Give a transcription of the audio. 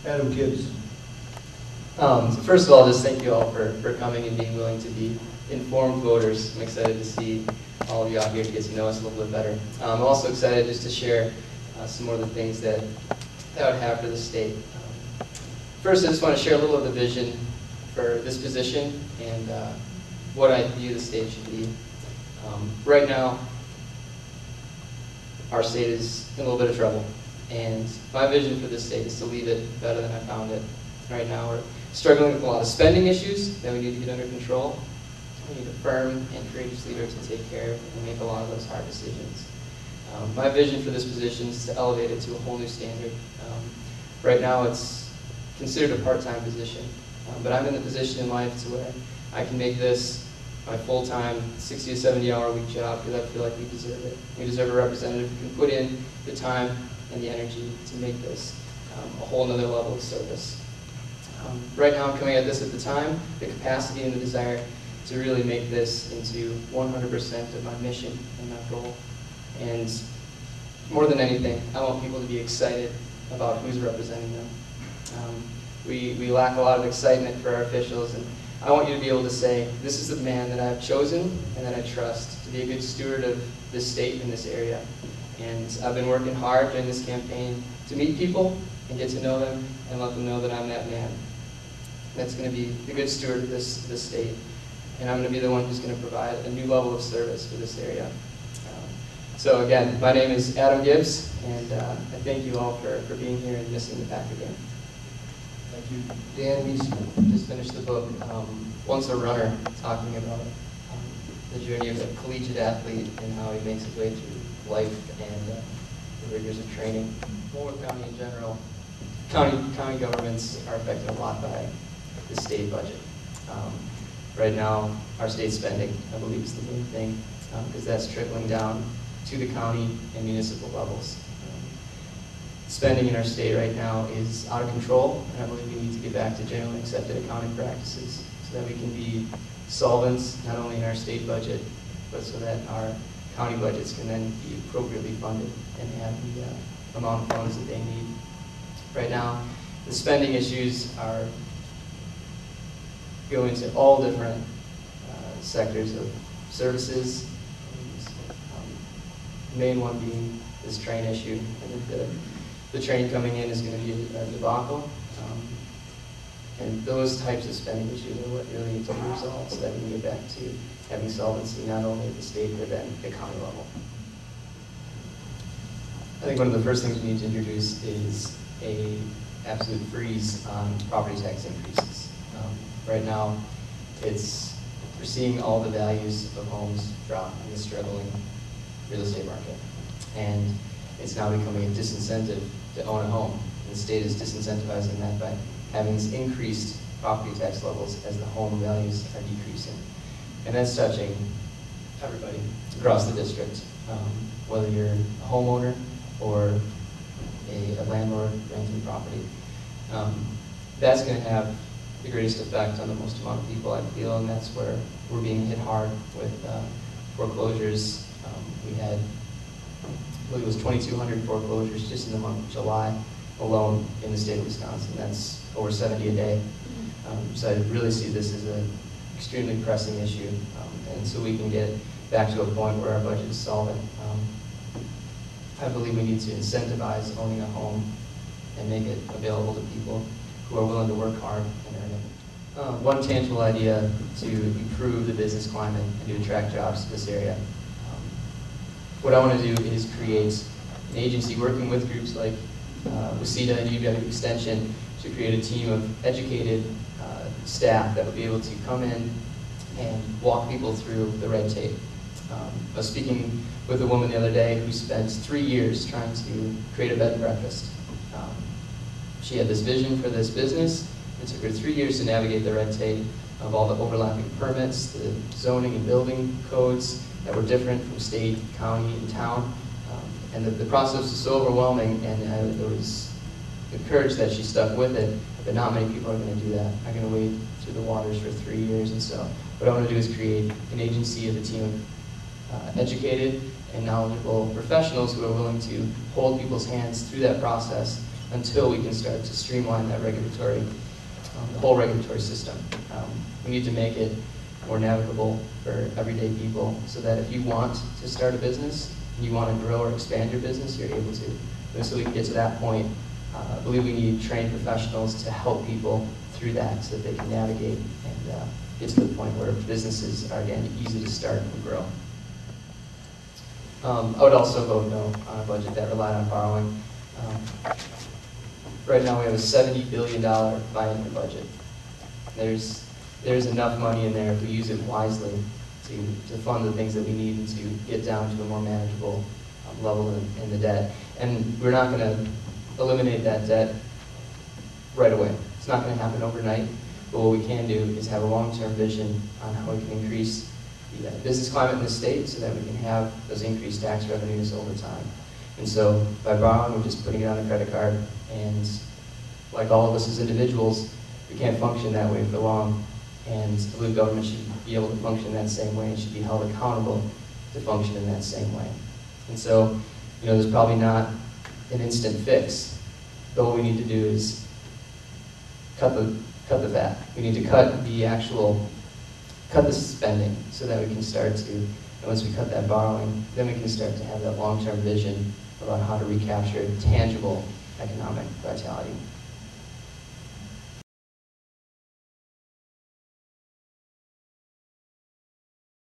Adam Gibbs. So first of all, just thank you all for coming and being willing to be informed voters. I'm excited to see all of you out here to get to know us a little bit better. I'm also excited just to share some more of the things that I would have for the state. First, I just want to share a little of the vision for this position and what I view the state should be. Right now, our state is in a little bit of trouble, and my vision for this state is to leave it better than I found it. Right now, we're struggling with a lot of spending issues that we need to get under control. We need a firm and courageous leader to take care of and make a lot of those hard decisions. My vision for this position is to elevate it to a whole new standard. Right now, it's considered a part-time position, but I'm in the position in life to where I can make this my full-time 60 to 70-hour-a-week job because I feel like we deserve it. We deserve a representative who can put in the time and the energy to make this a whole nother level of service. Right now I'm coming at this at the time, the capacity and the desire to really make this into 100% of my mission and my goal. And more than anything, I want people to be excited about who's representing them. We lack a lot of excitement for our officials, and I want you to be able to say, this is the man that I've chosen and that I trust to be a good steward of this state and this area. And I've been working hard during this campaign to meet people and get to know them and let them know that I'm that man. That's going to be the good steward of this state. And I'm going to be the one who's going to provide a new level of service for this area. So again, my name is Adam Gibbs, and I thank you all for being here and missing the pack again. Thank you. Dan Eastman. Just finished the book, Once a Runner, talking about the journey of a collegiate athlete and how he makes his way through life and the rigors of training. Multnomah County in general, county governments are affected a lot by the state budget. Right now, our state spending, I believe, is the main thing, because that's trickling down to the county and municipal levels. Spending in our state right now is out of control, and I believe we need to get back to generally accepted accounting practices so that we can be solvents not only in our state budget, but so that our county budgets can then be appropriately funded and have the amount of funds that they need. Right now, the spending issues are go into all different sectors of services. The main one being this train issue. I think the train coming in is going to be a debacle. And those types of spending issues are what really need to be resolved so that we can get back to having solvency not only at the state but then the county level. I think one of the first things we need to introduce is an absolute freeze on property tax increases. Right now, we're seeing all the values of homes drop in the struggling real estate market. And it's now becoming a disincentive to own a home. And the state is disincentivizing that by having these increased property tax levels as the home values are decreasing. And that's touching everybody across the district, whether you're a homeowner or a landlord renting property. That's going to have the greatest effect on the most amount of people, I feel, and that's where we're being hit hard with foreclosures. We had, I believe it was 2,200 foreclosures just in the month of July alone in the state of Wisconsin. That's over 70 a day. So I really see this as an extremely pressing issue, and so we can get back to a point where our budget is solvent. I believe we need to incentivize owning a home and make it available to people who are willing to work hard and earn it. One tangible idea to improve the business climate and to attract jobs to this area. What I want to do is create an agency working with groups like WCETA and UW Extension to create a team of educated staff that would be able to come in and walk people through the red tape. I was speaking with a woman the other day who spent 3 years trying to create a bed and breakfast. She had this vision for this business. It took her 3 years to navigate the red tape of all the overlapping permits, the zoning and building codes that were different from state, county, and town. And the process was so overwhelming, and there was the courage that she stuck with it, but not many people are going to do that. I'm going to wade through the waters for 3 years, and so what I want to do is create an agency of a team of educated and knowledgeable professionals who are willing to hold people's hands through that process until we can start to streamline that regulatory, the whole regulatory system. We need to make it more navigable for everyday people so that if you want to start a business and you want to grow or expand your business, you're able to. And so we can get to that point. I believe we need trained professionals to help people through that so that they can navigate and get to the point where businesses are, again, easy to start and grow. I would also vote no on a budget that relied on borrowing. Right now we have a $70 billion biennial budget. There's enough money in there if we use it wisely to fund the things that we need to get down to a more manageable level in the debt. And we're not going to eliminate that debt right away. It's not going to happen overnight, but what we can do is have a long-term vision on how we can increase the business climate in the state so that we can have those increased tax revenues over time. And so by borrowing, we're just putting it on a credit card, and like all of us as individuals, we can't function that way for long. And I believe government should be able to function that same way and should be held accountable to function in that same way. And so, there's probably not an instant fix, but what we need to do is cut the fat. We need to cut the spending so that we can start to, and once we cut that borrowing, then we can start to have that long-term vision about how to recapture tangible economic vitality.